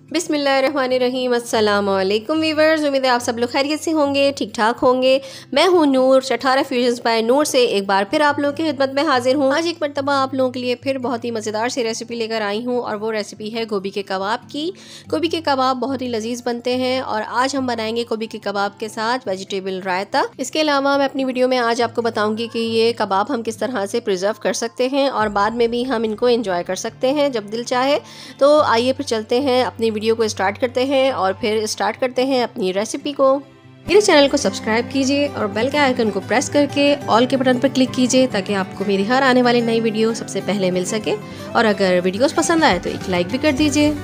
बिस्मिल्लाहिर्रहमानिर्रहीम। अस्सलाम वालेकुम वीवर्स, उम्मीद है आप सब लोग खैरियत से होंगे, ठीक ठाक होंगे। मैं हूँ नूर, चठारा फ्यूजन्स बाय नूर से एक बार फिर आप लोगों की खिदमत में हाजिर हूँ। आज एक मरतबा आप लोगों के लिए फिर बहुत ही मज़ेदार सी रेसिपी लेकर आई हूँ और वो रेसिपी है गोभी के कबाब की। गोभी के कबाब बहुत ही लजीज बनते हैं और आज हम बनाएंगे गोभी के कबाब के साथ वेजिटेबल रायता। इसके अलावा मैं अपनी वीडियो में आज आपको बताऊँगी कि ये कबाब हम किस तरह से प्रिजर्व कर सकते हैं और बाद में भी हम इनको इंजॉय कर सकते हैं जब दिल चाहे। तो आइए फिर चलते हैं, अपनी वीडियो को स्टार्ट करते हैं और फिर स्टार्ट करते हैं अपनी रेसिपी को। मेरे चैनल को सब्सक्राइब कीजिए और बेल के आइकन को प्रेस करके ऑल के बटन पर क्लिक कीजिए ताकि आपको मेरी हर आने वाली नई वीडियो सबसे पहले मिल सके। और अगर वीडियोस पसंद आए तो एक लाइक भी कर दीजिए।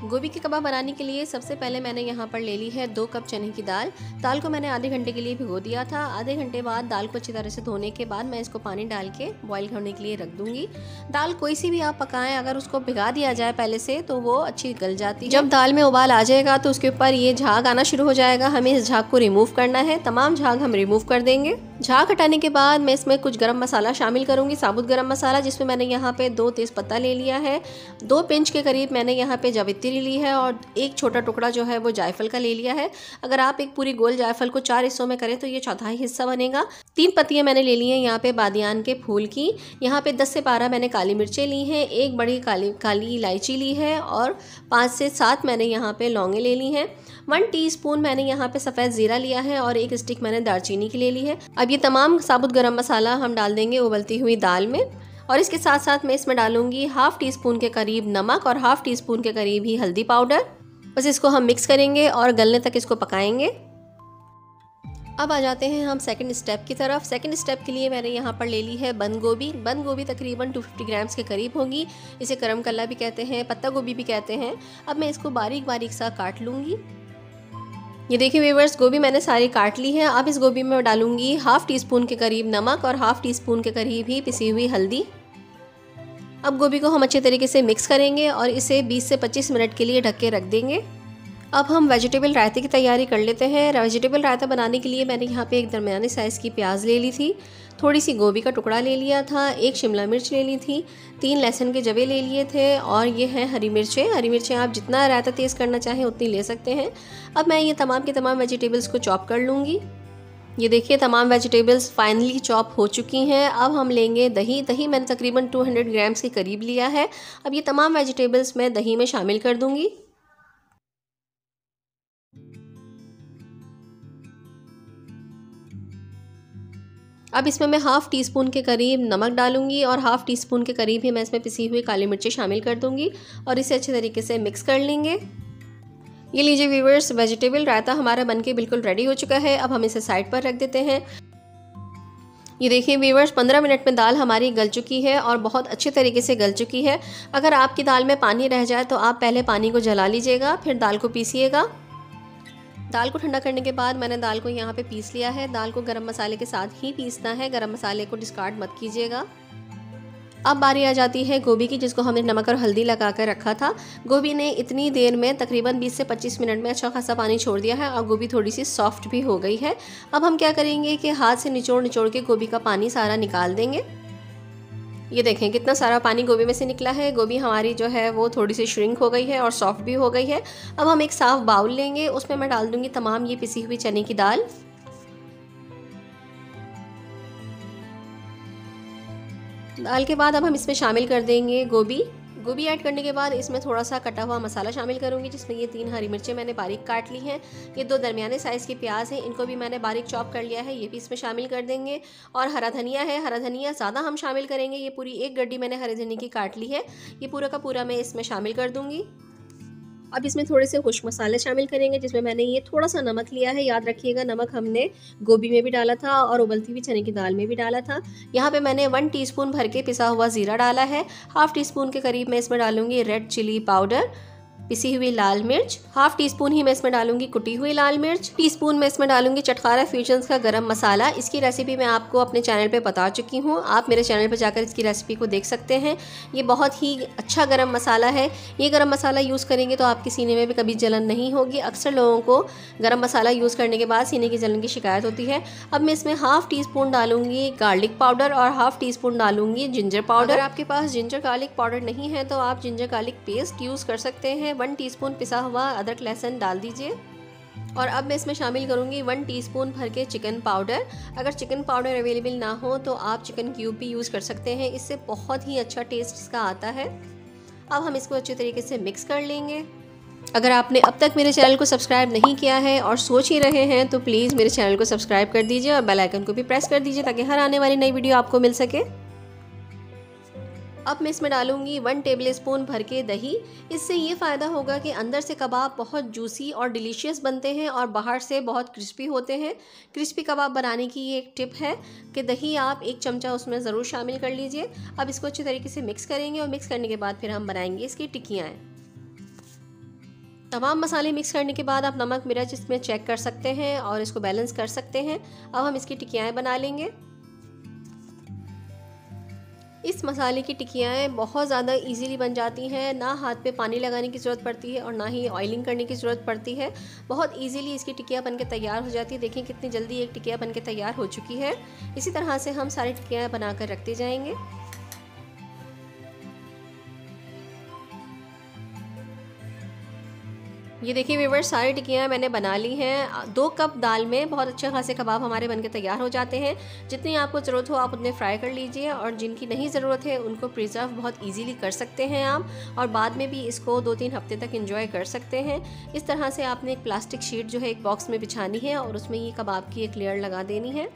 गोभी के कबाब बनाने के लिए सबसे पहले मैंने यहाँ पर ले ली है 2 कप चने की दाल। दाल को मैंने आधे घंटे के लिए भिगो दिया था। आधे घंटे बाद दाल को अच्छी तरह से धोने के बाद मैं इसको पानी डाल के बॉईल करने के लिए रख दूंगी। दाल कोई सी भी आप पकाएं, अगर उसको भिगा दिया जाए पहले से तो वो अच्छी गल जाती है। जब दाल में उबाल आ जाएगा तो उसके ऊपर ये झाग आना शुरू हो जाएगा। हमें इस झाग को रिमूव करना है। तमाम झाग हम रिमूव कर देंगे। झाग हटाने के बाद मैं इसमें कुछ गरम मसाला शामिल करूंगी, साबुत गरम मसाला, जिसमें मैंने यहाँ पे 2 तेज़पत्ता ले लिया है, 2 पिंच के करीब मैंने यहाँ पे जावित्री ली है और एक छोटा टुकड़ा जो है वो जायफल का ले लिया है। अगर आप एक पूरी गोल जायफल को 4 हिस्सों में करें तो ये चौथाई हिस्सा बनेगा। 3 पत्तियां मैंने ले ली हैं यहाँ पे बादियान के फूल की। यहाँ पे 10 से 12 मैंने काली मिर्चें ली हैं, एक बड़ी काली इलायची ली है और 5 से 7 मैंने यहाँ पे लौंगे ले ली हैं। 1 टीस्पून मैंने यहाँ पे सफ़ेद ज़ीरा लिया है और एक स्टिक मैंने दालचीनी की ले ली है। अब ये तमाम साबुत गरम मसाला हम डाल देंगे उबलती हुई दाल में और इसके साथ साथ मैं इसमें डालूंगी ½ टीस्पून के करीब नमक और ½ टीस्पून के करीब ही हल्दी पाउडर। बस इसको हम मिक्स करेंगे और गलने तक इसको पकाएंगे। अब आ जाते हैं हम सेकंड स्टेप की तरफ। सेकंड स्टेप के लिए मैंने यहाँ पर ले ली है बंद गोभी। बंद गोभी तकरीबन 250 ग्राम्स के करीब होगी। इसे करम कल्ला भी कहते हैं, पत्ता गोभी भी कहते हैं। अब मैं इसको बारीक बारीक सा काट लूँगी। ये देखिए व्यूअर्स, गोभी मैंने सारी काट ली है। अब इस गोभी में डालूंगी ½ टीस्पून के करीब नमक और ½ टीस्पून के करीब ही पिसी हुई हल्दी। अब गोभी को हम अच्छे तरीके से मिक्स करेंगे और इसे 20 से 25 मिनट के लिए ढक के रख देंगे। अब हम वेजिटेबल रायते की तैयारी कर लेते हैं। वेजिटेबल रायता बनाने के लिए मैंने यहाँ पे एक दरमियाने साइज़ की प्याज ले ली थी, थोड़ी सी गोभी का टुकड़ा ले लिया था, 1 शिमला मिर्च ले ली थी, 3 लहसुन के जवे ले लिए थे और ये हैं हरी मिर्चें। हरी मिर्चें आप जितना रायता तेज़ करना चाहें उतनी ले सकते हैं। अब मैं ये तमाम के तमाम वेजिटेबल्स को चॉप कर लूँगी। ये देखिए तमाम वेजिटेबल्स फाइनली चॉप हो चुकी हैं। अब हम लेंगे दही। दही मैंने तकरीबन 200 ग्राम्स के करीब लिया है। अब ये तमाम वेजिटेबल्स मैं दही में शामिल कर दूँगी। अब इसमें मैं ½ टीस्पून के करीब नमक डालूंगी और ½ टीस्पून के करीब ही मैं इसमें पिसी हुई काली मिर्ची शामिल कर दूंगी और इसे अच्छे तरीके से मिक्स कर लेंगे। ये लीजिए व्यूअर्स, वेजिटेबल रायता हमारा बनके बिल्कुल रेडी हो चुका है। अब हम इसे साइड पर रख देते हैं। ये देखिए व्यूअर्स, 15 मिनट में दाल हमारी गल चुकी है और बहुत अच्छे तरीके से गल चुकी है। अगर आपकी दाल में पानी रह जाए तो आप पहले पानी को जला लीजिएगा, फिर दाल को पीसिएगा। दाल को ठंडा करने के बाद मैंने दाल को यहाँ पे पीस लिया है। दाल को गरम मसाले के साथ ही पीसना है, गरम मसाले को डिस्कार्ड मत कीजिएगा। अब बारी आ जाती है गोभी की, जिसको हमने नमक और हल्दी लगा कर रखा था। गोभी ने इतनी देर में तकरीबन 20 से 25 मिनट में अच्छा खासा पानी छोड़ दिया है और गोभी थोड़ी सी सॉफ्ट भी हो गई है। अब हम क्या करेंगे कि हाथ से निचोड़ निचोड़ के गोभी का पानी सारा निकाल देंगे। ये देखें कितना सारा पानी गोभी में से निकला है। गोभी हमारी जो है वो थोड़ी सी श्रिंक हो गई है और सॉफ्ट भी हो गई है। अब हम एक साफ बाउल लेंगे, उसमें मैं डाल दूंगी तमाम ये पिसी हुई चने की दाल। दाल के बाद अब हम इसमें शामिल कर देंगे गोभी। गोभी ऐड करने के बाद इसमें थोड़ा सा कटा हुआ मसाला शामिल करूंगी, जिसमें ये 3 हरी मिर्चें मैंने बारीक काट ली हैं। ये 2 दरमियाने साइज़ की प्याज हैं, इनको भी मैंने बारीक चॉप कर लिया है, ये भी इसमें शामिल कर देंगे। और हरा धनिया है, हरा धनिया ज़्यादा हम शामिल करेंगे। ये पूरी 1 गड्डी मैंने हरे धनिया की काट ली है, ये पूरा का पूरा मैं इसमें शामिल कर दूँगी। अब इसमें थोड़े से खुश्क मसाले शामिल करेंगे, जिसमें मैंने ये थोड़ा सा नमक लिया है। याद रखिएगा नमक हमने गोभी में भी डाला था और उबलती हुई चने की दाल में भी डाला था। यहाँ पे मैंने 1 टीस्पून भर के पिसा हुआ ज़ीरा डाला है। ½ टीस्पून के करीब मैं इसमें डालूंगी रेड चिली पाउडर, पिसी हुई लाल मिर्च, ½ टीस्पून ही मैं इसमें डालूंगी कुटी हुई लाल मिर्च, टीस्पून में इसमें डालूंगी चटखारा फ्यूजन्स का गरम मसाला। इसकी रेसिपी मैं आपको अपने चैनल पे बता चुकी हूँ, आप मेरे चैनल पे जाकर इसकी रेसिपी को देख सकते हैं। ये बहुत ही अच्छा गरम मसाला है। ये गरम मसाला यूज़ करेंगे तो आपके सीने में भी कभी जलन नहीं होगी। अक्सर लोगों को गरम मसाला यूज़ करने के बाद सीने की जलन की शिकायत होती है। अब मैं इसमें ½ टीस्पून डालूंगी गार्लिक पाउडर और ½ टीस्पून डालूंगी जिंजर पाउडर। अगर आपके पास जिंजर गार्लिक पाउडर नहीं है तो आप जिंजर गार्लिक पेस्ट यूज़ कर सकते हैं, 1 टीस्पून पिसा हुआ अदरक लहसुन डाल दीजिए। और अब मैं इसमें शामिल करूँगी 1 टीस्पून भर के चिकन पाउडर। अगर चिकन पाउडर अवेलेबल ना हो तो आप चिकन क्यूब भी यूज़ कर सकते हैं, इससे बहुत ही अच्छा टेस्ट इसका आता है। अब हम इसको अच्छे तरीके से मिक्स कर लेंगे। अगर आपने अब तक मेरे चैनल को सब्सक्राइब नहीं किया है और सोच ही रहे हैं तो प्लीज़ मेरे चैनल को सब्सक्राइब कर दीजिए और बेल आइकन को भी प्रेस कर दीजिए ताकि हर आने वाली नई वीडियो आपको मिल सके। अब मैं इसमें डालूंगी 1 टेबलस्पून भर के दही। इससे ये फ़ायदा होगा कि अंदर से कबाब बहुत जूसी और डिलीशियस बनते हैं और बाहर से बहुत क्रिस्पी होते हैं। क्रिस्पी कबाब बनाने की ये एक टिप है कि दही आप 1 चमचा उसमें ज़रूर शामिल कर लीजिए। अब इसको अच्छी तरीके से मिक्स करेंगे और मिक्स करने के बाद फिर हम बनाएंगे इसकी टिक्कियाँ। तमाम मसाले मिक्स करने के बाद आप नमक मिर्च इसमें चेक कर सकते हैं और इसको बैलेंस कर सकते हैं। अब हम इसकी टिक्कियाँ बनाएंगे। इस मसाले की टिक्कियाँ बहुत ज़्यादा इजीली बन जाती हैं, ना हाथ पे पानी लगाने की ज़रूरत पड़ती है और ना ही ऑयलिंग करने की ज़रूरत पड़ती है। बहुत इजीली इसकी टिक्कियाँ बन के तैयार हो जाती है। देखिए कितनी जल्दी एक टिक्किया बन के तैयार हो चुकी है। इसी तरह से हम सारी टिक्कियाँ बनाकर रखते जाएंगे। ये देखिए व्यूअर्स, सारी टिक्कियाँ मैंने बना ली हैं। 2 कप दाल में बहुत अच्छे खासे कबाब हमारे बनके तैयार हो जाते हैं। जितनी आपको ज़रूरत हो आप उतने फ्राई कर लीजिए और जिनकी नहीं ज़रूरत है उनको प्रिजर्व बहुत इजीली कर सकते हैं आप, और बाद में भी इसको 2-3 हफ्ते तक एंजॉय कर सकते हैं। इस तरह से आपने एक प्लास्टिक शीट जो है एक बॉक्स में बिछानी है और उसमें ये कबाब की एक लेयर लगा देनी है।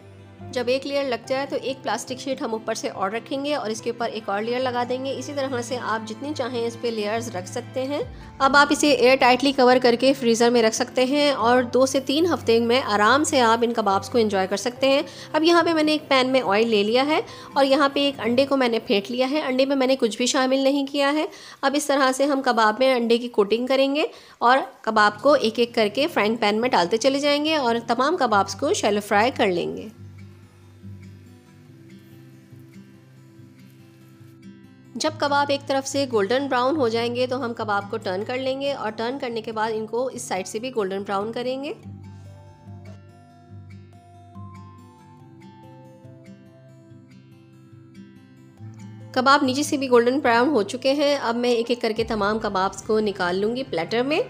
जब एक लेयर लग जाए तो एक प्लास्टिक शीट हम ऊपर से और रखेंगे और इसके ऊपर एक और लेयर लगा देंगे। इसी तरह से आप जितनी चाहें इस पे लेयर्स रख सकते हैं। अब आप इसे एयर टाइटली कवर करके फ्रीज़र में रख सकते हैं और 2 से 3 हफ्ते में आराम से आप इन कबाब्स को एंजॉय कर सकते हैं। अब यहाँ पे मैंने एक पैन में ऑयल ले लिया है और यहाँ पे एक अंडे को मैंने फेंट लिया है। अंडे में मैंने कुछ भी शामिल नहीं किया है। अब इस तरह से हम कबाब में अंडे की कोटिंग करेंगे और कबाब को एक एक करके फ्राइंग पैन में डालते चले जाएंगे और तमाम कबाब्स को शैलो फ्राई कर लेंगे। जब कबाब एक तरफ से गोल्डन ब्राउन हो जाएंगे तो हम कबाब को टर्न कर लेंगे और टर्न करने के बाद इनको इस साइड से भी गोल्डन ब्राउन करेंगे। कबाब नीचे से भी गोल्डन ब्राउन हो चुके हैं। अब मैं एक एक करके तमाम कबाब्स को निकाल लूँगी प्लेटर में।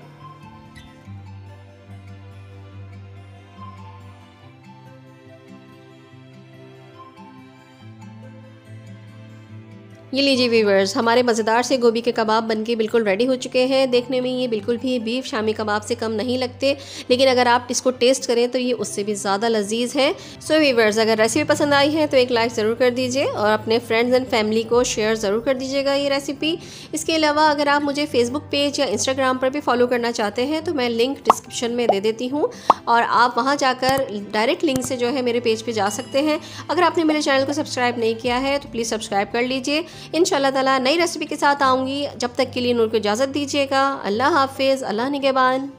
ये लीजिए व्यूअर्स, हमारे मज़ेदार से गोभी के कबाब बनके बिल्कुल रेडी हो चुके हैं। देखने में ये बिल्कुल भी बीफ शामी कबाब से कम नहीं लगते, लेकिन अगर आप इसको टेस्ट करें तो ये उससे भी ज़्यादा लजीज है। सो व्यूअर्स, अगर रेसिपी पसंद आई है तो एक लाइक ज़रूर कर दीजिए और अपने फ्रेंड्स एंड फैमिली को शेयर ज़रूर कर दीजिएगा ये रेसिपी। इसके अलावा अगर आप मुझे फेसबुक पेज या इंस्टाग्राम पर भी फॉलो करना चाहते हैं तो मैं लिंक डिस्क्रिप्शन में दे देती हूँ और आप वहाँ जाकर डायरेक्ट लिंक से जो है मेरे पेज पर जा सकते हैं। अगर आपने मेरे चैनल को सब्सक्राइब नहीं किया है तो प्लीज़ सब्सक्राइब कर लीजिए। इंशाल्लाह ताला नई रेसिपी के साथ आऊँगी। जब तक के लिए नूर को इजाज़त दीजिएगा। अल्लाह हाफिज़, अल्लाह निगहबान।